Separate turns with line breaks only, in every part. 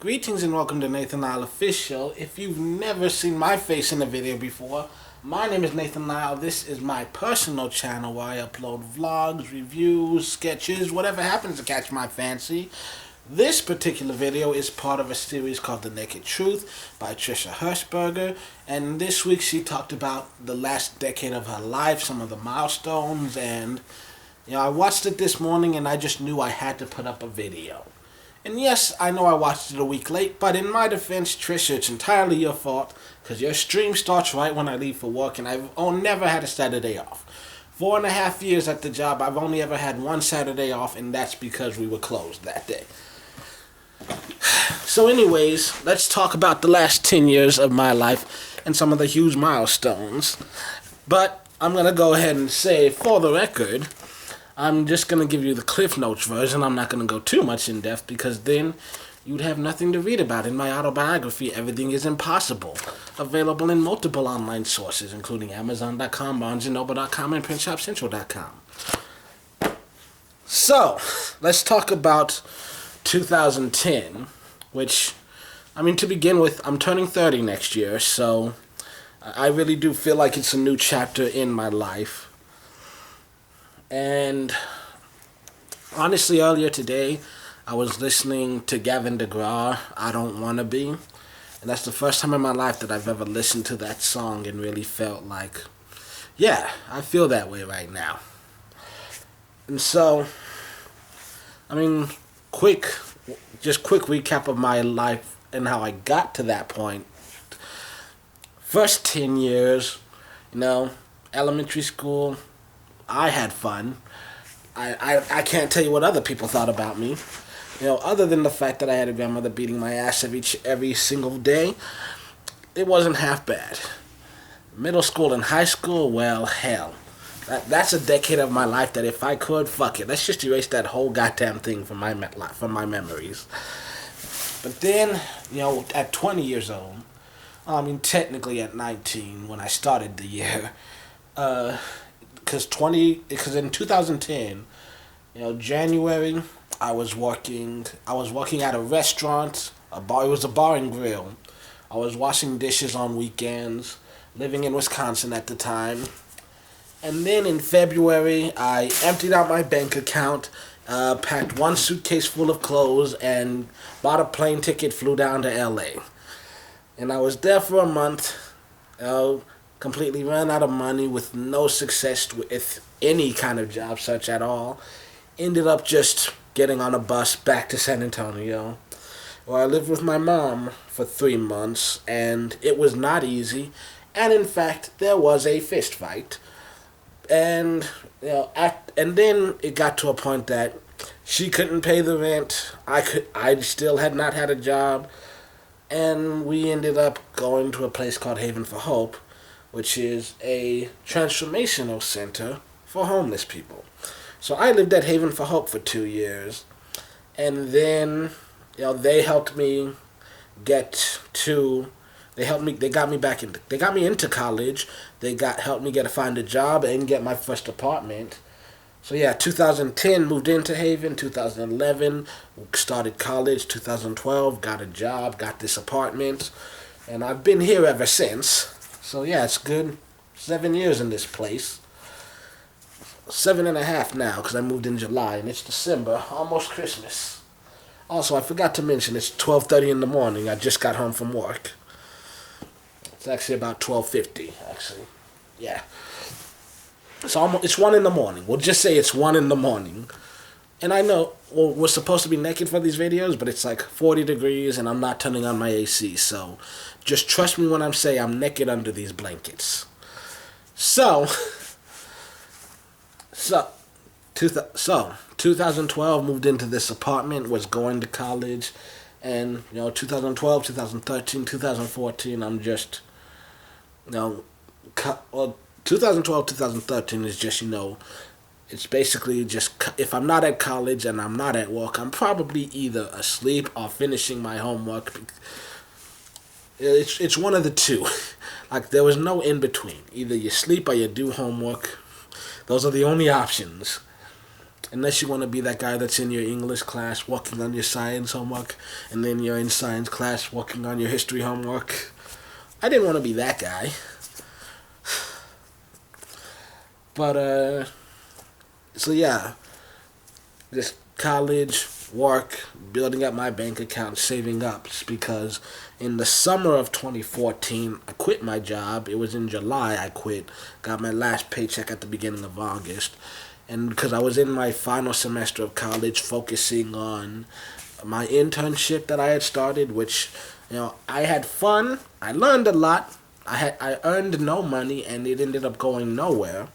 Greetings and welcome to Nathan Lyle Official. If you've never seen my face in a video before, my name is Nathan Lyle. This is my personal channel where I upload vlogs, reviews, sketches, whatever happens to catch my fancy. This particular video is part of a series called The Naked Truth by Trisha Hirschberger, and this week she talked about the last decade of her life, some of the milestones, and I watched it this morning and I just knew I had to put up a video. And yes, I know I watched it a week late, but in my defense, Trisha, it's entirely your fault, because your stream starts right when I leave for work, and I've never had a Saturday off. 4.5 years at the job, I've only ever had one Saturday off, and that's because we were closed that day. So anyways, let's talk about the last 10 years of my life and some of the huge milestones. But I'm going to go ahead and say, for the record, I'm just going to give you the Cliff Notes version. I'm not going to go too much in depth because then you'd have nothing to read about. In my autobiography, Everything is Impossible. Available in multiple online sources, including Amazon.com, BarnesandNoble.com, and PrintShopCentral.com. So, let's talk about 2010, which, to begin with, I'm turning 30 next year, so I really do feel like it's a new chapter in my life. And honestly, earlier today, I was listening to Gavin DeGraw, I Don't Wanna Be. And that's the first time in my life that I've ever listened to that song and really felt like, yeah, I feel that way right now. And so, quick recap of my life and how I got to that point. First 10 years, elementary school, I had fun. I can't tell you what other people thought about me. Other than the fact that I had a grandmother beating my ass every single day, it wasn't half bad. Middle school and high school, well, hell. That's a decade of my life that if I could, fuck it. Let's just erase that whole goddamn thing from my memories. But then, at 20 years old, technically at 19 when I started the year, because in 2010, January, I was working at a restaurant, a bar. It was a bar and grill. I was washing dishes on weekends, living in Wisconsin at the time. And then in February, I emptied out my bank account, packed one suitcase full of clothes, and bought a plane ticket, flew down to LA. And I was there for a month, completely ran out of money with no success with any kind of job search at all. Ended up just getting on a bus back to San Antonio, where I lived with my mom for 3 months, and it was not easy. And in fact, there was a fist fight. And and then it got to a point that she couldn't pay the rent. I still had not had a job, and we ended up going to a place called Haven for Hope, which is a transformational center for homeless people. So I lived at Haven for Hope for 2 years, and then they helped me they got me into college. They helped me find a job and get my first apartment. So yeah, 2010 moved into Haven, 2011 started college, 2012 got a job, got this apartment, and I've been here ever since. So yeah, it's good 7 years in this place. 7.5 now, because I moved in July, and it's December, almost Christmas. Also, I forgot to mention, it's 12:30 in the morning. I just got home from work. It's actually about 12:50, actually. Yeah. It's 1 in the morning. We'll just say it's 1 in the morning. And I know, we're supposed to be naked for these videos, but it's like 40 degrees, and I'm not turning on my AC, so just trust me when I say I'm naked under these blankets. So 2012 moved into this apartment, was going to college, and 2012, 2013, 2014, I'm just 2012, 2013 is just it's basically just, if I'm not at college and I'm not at work, I'm probably either asleep or finishing my homework. It's one of the two. Like, there was no in between. Either you sleep or you do homework. Those are the only options. Unless you want to be that guy that's in your English class working on your science homework, and then you're in science class working on your history homework. I didn't want to be that guy. But, so yeah, just college, work, building up my bank account, saving up. Because in the summer of 2014, I quit my job. It was in July I quit. Got my last paycheck at the beginning of August. And because I was in my final semester of college, focusing on my internship that I had started, which, I had fun. I learned a lot. I earned no money, and it ended up going nowhere.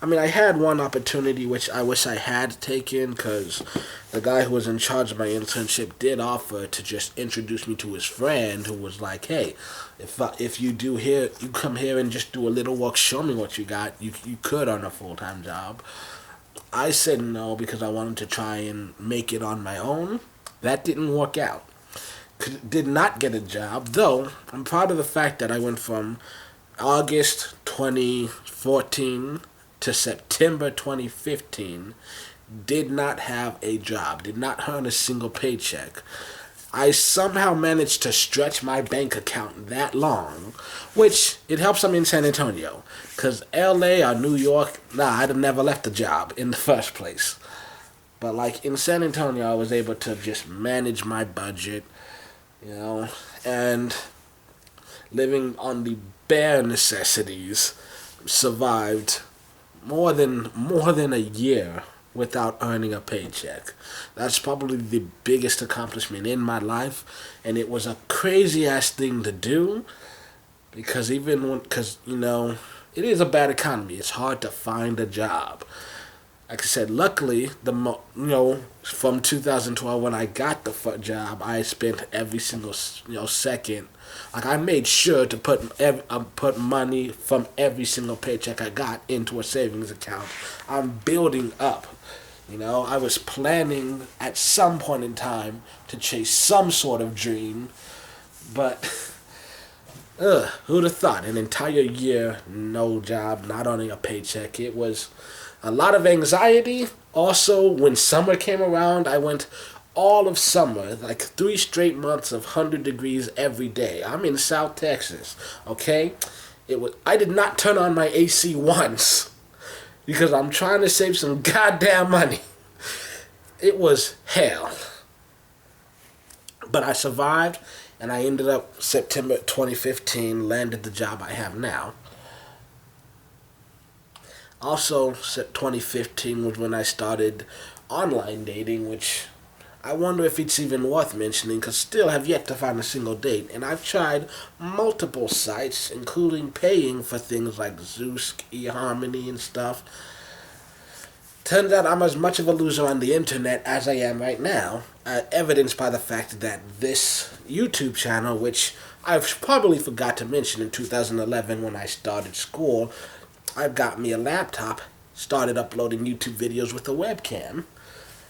I mean, I had one opportunity which I wish I had taken, because the guy who was in charge of my internship did offer to just introduce me to his friend, who was like, hey, if you come here and just do a little work, show me what you got, you could earn a full-time job. I said no because I wanted to try and make it on my own. That didn't work out. Did not get a job, though I'm proud of the fact that I went from August 2014 to September 2015, did not have a job, did not earn a single paycheck. I somehow managed to stretch my bank account that long, which it helps I'm in San Antonio, because LA or New York, I'd have never left the job in the first place. But like in San Antonio, I was able to just manage my budget, and living on the bare necessities, survived more than a year without earning a paycheck. That's probably the biggest accomplishment in my life, and it was a crazy ass thing to do, because it is a bad economy. It's hard to find a job. Like I said, luckily, from 2012 when I got the job, I spent every single second. Like, I made sure to put money from every single paycheck I got into a savings account. I'm building up. I was planning at some point in time to chase some sort of dream, but who'd have thought? An entire year, no job, not earning a paycheck. It was a lot of anxiety. Also, when summer came around, I went all of summer, like 3 straight months of 100 degrees every day. I'm in South Texas, okay? I did not turn on my AC once, because I'm trying to save some goddamn money. It was hell. But I survived, and I ended up, September 2015, landed the job I have now. Also, 2015 was when I started online dating, which I wonder if it's even worth mentioning, because still have yet to find a single date. And I've tried multiple sites, including paying for things like Zeus, eHarmony, and stuff. Turns out I'm as much of a loser on the internet as I am right now, evidenced by the fact that this YouTube channel, which I've probably forgot to mention in 2011 when I started school, I've got me a laptop, started uploading YouTube videos with a webcam.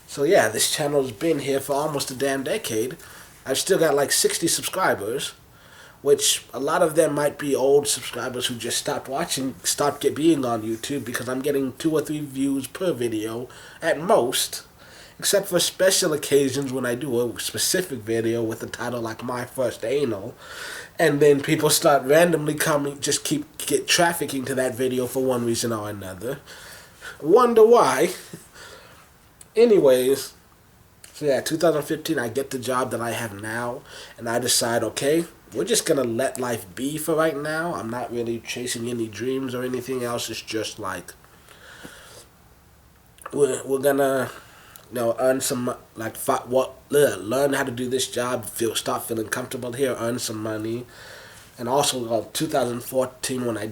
So yeah, this channel's been here for almost a damn decade. I've still got like 60 subscribers, which a lot of them might be old subscribers who just stopped being on YouTube, because I'm getting 2 or 3 views per video at most, except for special occasions when I do a specific video with a title like My First Anal, and then people start randomly get trafficking to that video for one reason or another. Wonder why. Anyways, so yeah, 2015, I get the job that I have now, and I decide, okay, we're just going to let life be for right now. I'm not really chasing any dreams or anything else. It's just like, we're going to, earn some, learn how to do this job, start feeling comfortable here, earn some money. And also, 2015 when I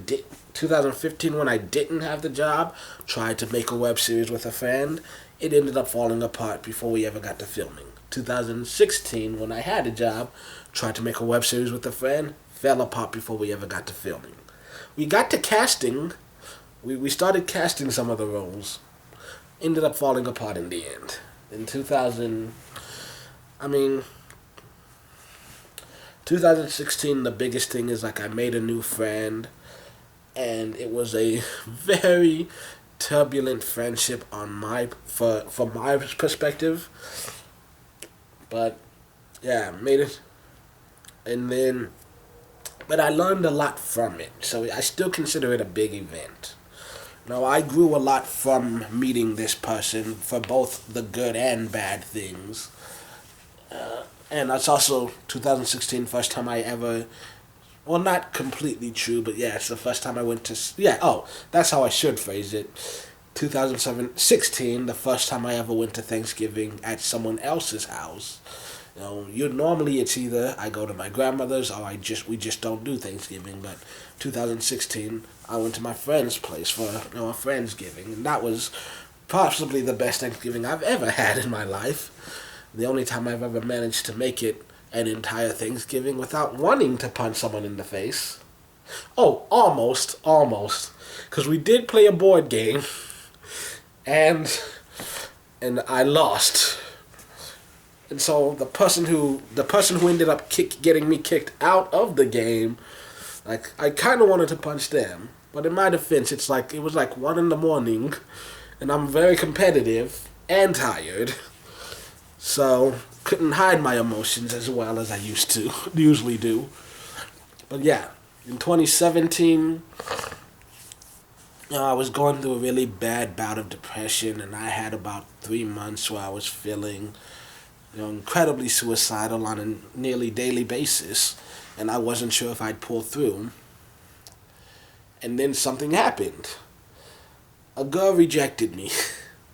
didn't have the job, tried to make a web series with a friend. It ended up falling apart before we ever got to filming. 2016, when I had a job, tried to make a web series with a friend, fell apart before we ever got to filming. We got to casting. We started casting some of the roles. Ended up falling apart in the end. In 2016, the biggest thing is, like, I made a new friend, and it was a very turbulent friendship on my from my perspective. But yeah, made it, and then but I learned a lot from it. So I still consider it a big event. Now I grew a lot from meeting this person for both the good and bad things. And that's also 2016 first time I ever, well, not completely true, but yeah, it's the first time I went to, yeah, oh, that's how I should phrase it. 2016, the first time I ever went to Thanksgiving at someone else's house. Normally it's either I go to my grandmother's or we just don't do Thanksgiving. But 2016, I went to my friend's place for a Friendsgiving, and that was possibly the best Thanksgiving I've ever had in my life. The only time I've ever managed to make it an entire Thanksgiving without wanting to punch someone in the face. Oh, almost, because we did play a board game, and I lost. And so the person who ended up getting me kicked out of the game, like, I kind of wanted to punch them, but in my defense, it was like 1 a.m, and I'm very competitive and tired, so couldn't hide my emotions as well as I usually do. But yeah, in 2017, I was going through a really bad bout of depression, and I had about 3 months where I was feeling incredibly suicidal on a nearly daily basis, and I wasn't sure if I'd pull through. And then something happened. A girl rejected me,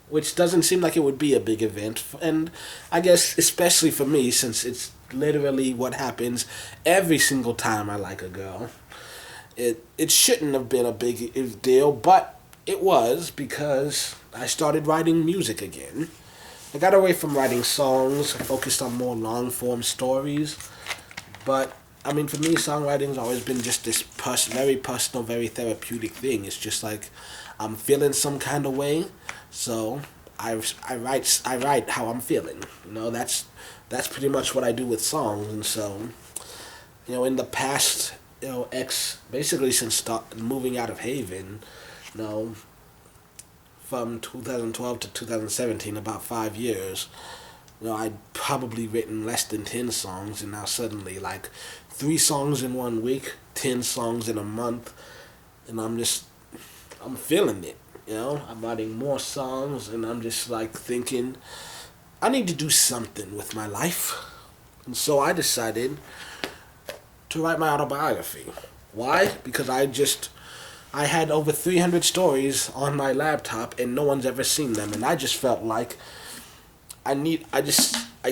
which doesn't seem like it would be a big event, and I guess especially for me, since it's literally what happens every single time I like a girl. It shouldn't have been a big deal, but it was, because I started writing music again. I got away from writing songs, focused on more long-form stories. But, I mean, for me, songwriting's always been just this very personal, very therapeutic thing. It's just like, I'm feeling some kind of way, so I write how I'm feeling. That's pretty much what I do with songs. And so, in the past, basically since moving out of Haven, from 2012 to 2017, about 5 years, I'd probably written less than 10 songs, and now suddenly, like, 3 songs in 1 week, 10 songs in a month, and I'm feeling it, I'm writing more songs, and I'm just, like, thinking, I need to do something with my life. And so I decided to write my autobiography. Why? Because I had over 300 stories on my laptop, and no one's ever seen them, and I just felt like I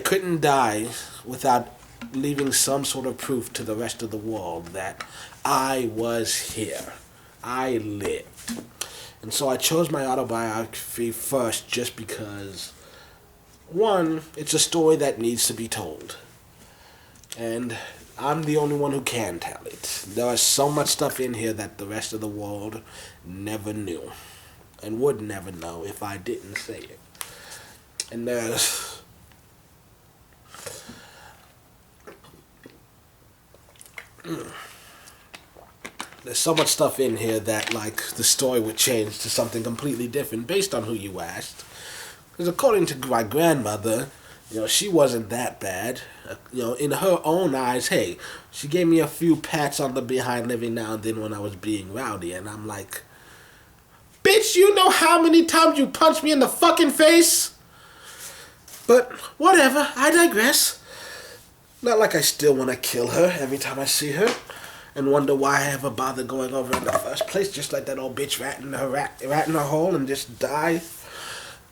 couldn't die without leaving some sort of proof to the rest of the world that I was here. I lived. And so I chose my autobiography first just because, one, it's a story that needs to be told. And I'm the only one who can tell it. There is so much stuff in here that the rest of the world never knew, and would never know if I didn't say it. And there's so much stuff in here that, like, the story would change to something completely different based on who you asked. Because according to my grandmother, she wasn't that bad. In her own eyes, hey, she gave me a few pats on the behind every now and then when I was being rowdy, and I'm like, bitch, you know how many times you punched me in the fucking face? But whatever, I digress. Not like I still want to kill her every time I see her, and wonder why I ever bothered going over in the first place. Just let that old bitch rat in her hole and just die.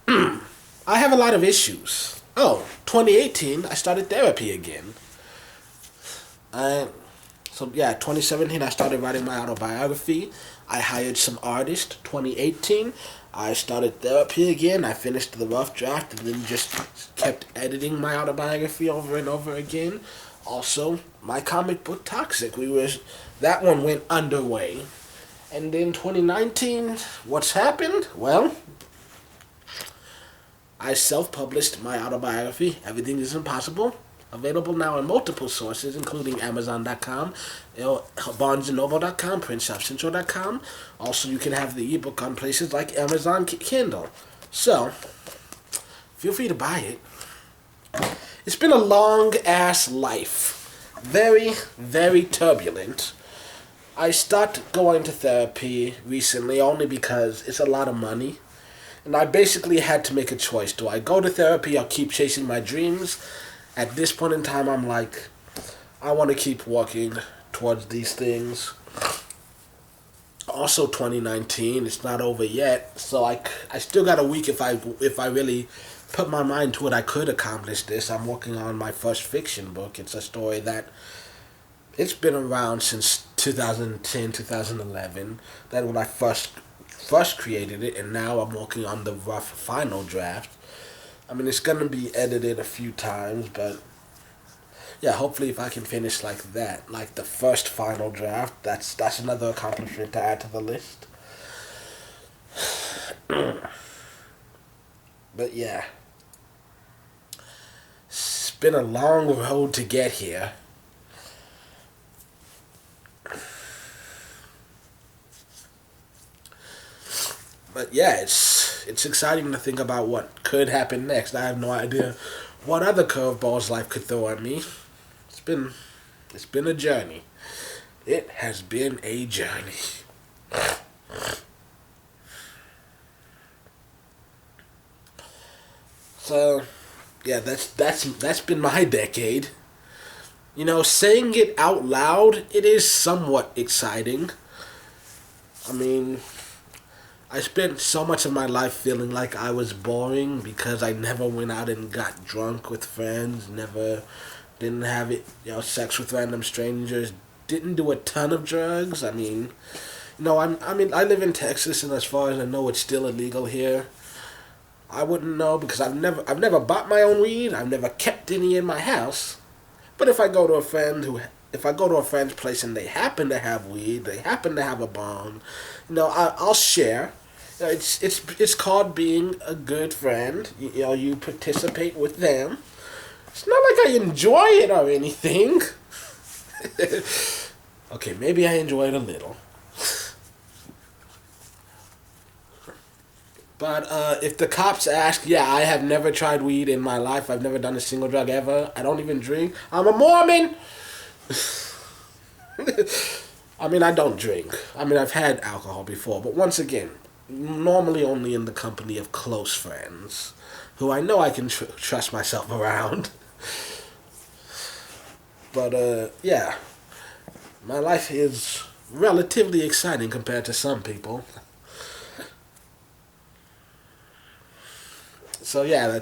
I have a lot of issues. 2018, I started therapy again. 2017, I started writing my autobiography. I hired some artists. 2018, I started therapy again. I finished the rough draft and then just kept editing my autobiography over and over again. Also, my comic book Toxic, that one went underway. And then 2019, what's happened? Well, I self-published my autobiography, Everything is Impossible. Available now in multiple sources, including Amazon.com, BarnesandNoble.com, PrintShopCentral.com. Also, you can have the ebook on places like Amazon Kindle. So, feel free to buy it. It's been a long-ass life. Very, very turbulent. I started going to therapy recently only because it's a lot of money. And I basically had to make a choice. Do I go to therapy or keep chasing my dreams? At this point in time, I'm like, I want to keep working towards these things. Also, 2019, it's not over yet. So I still got a week if I really put my mind to it, I could accomplish this. I'm working on my first fiction book. It's a story that it's been around since 2010, 2011. That when I first created it, and now I'm working on the rough final draft. I mean, it's gonna be edited a few times, but yeah, hopefully if I can finish like that, like the first final draft, that's another accomplishment to add to the list. But yeah, it's been a long road to get here. But yeah, it's exciting to think about what could happen next. I have no idea what other curveballs life could throw at me. It's been a journey. It has been a journey. So, yeah, that's been my decade. You know, saying it out loud, it is somewhat exciting. I mean, I spent so much of my life feeling like I was boring because I never went out and got drunk with friends, never didn't have sex with random strangers, didn't do a ton of drugs. I mean, I live in Texas, and as far as I know, it's still illegal here. I wouldn't know because I've never bought my own weed. I've never kept any in my house. But if I go to a friend's place and they happen to have weed, they happen to have a bong, I'll share. It's called being a good friend. You participate with them. It's not like I enjoy it or anything. Okay, maybe I enjoy it a little. But if the cops ask, yeah, I have never tried weed in my life. I've never done a single drug ever. I don't even drink. I'm a Mormon. I mean, I don't drink. I mean, I've had alcohol before. But once again, normally only in the company of close friends who I know I can trust myself around. But, yeah, my life is relatively exciting compared to some people. So yeah,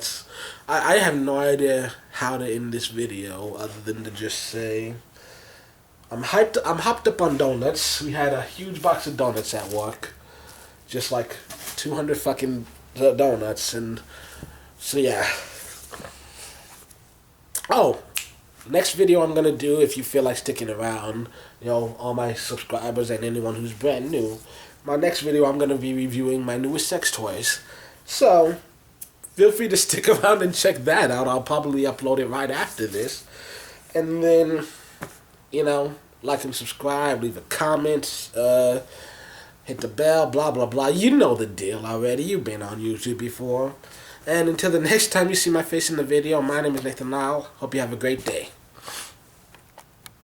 I have no idea how to end this video other than to just say I'm hopped up on donuts. We had a huge box of donuts at work. Just like 200 fucking donuts, and so yeah. Oh, next video I'm gonna do, if you feel like sticking around, all my subscribers and anyone who's brand new, my next video I'm gonna be reviewing my newest sex toys. So feel free to stick around and check that out. I'll probably upload it right after this. And then, like and subscribe, leave a comment, hit the bell, blah, blah, blah. You know the deal already. You've been on YouTube before. And until the next time you see my face in the video, my name is Nathan Lyle. Hope you have a great day.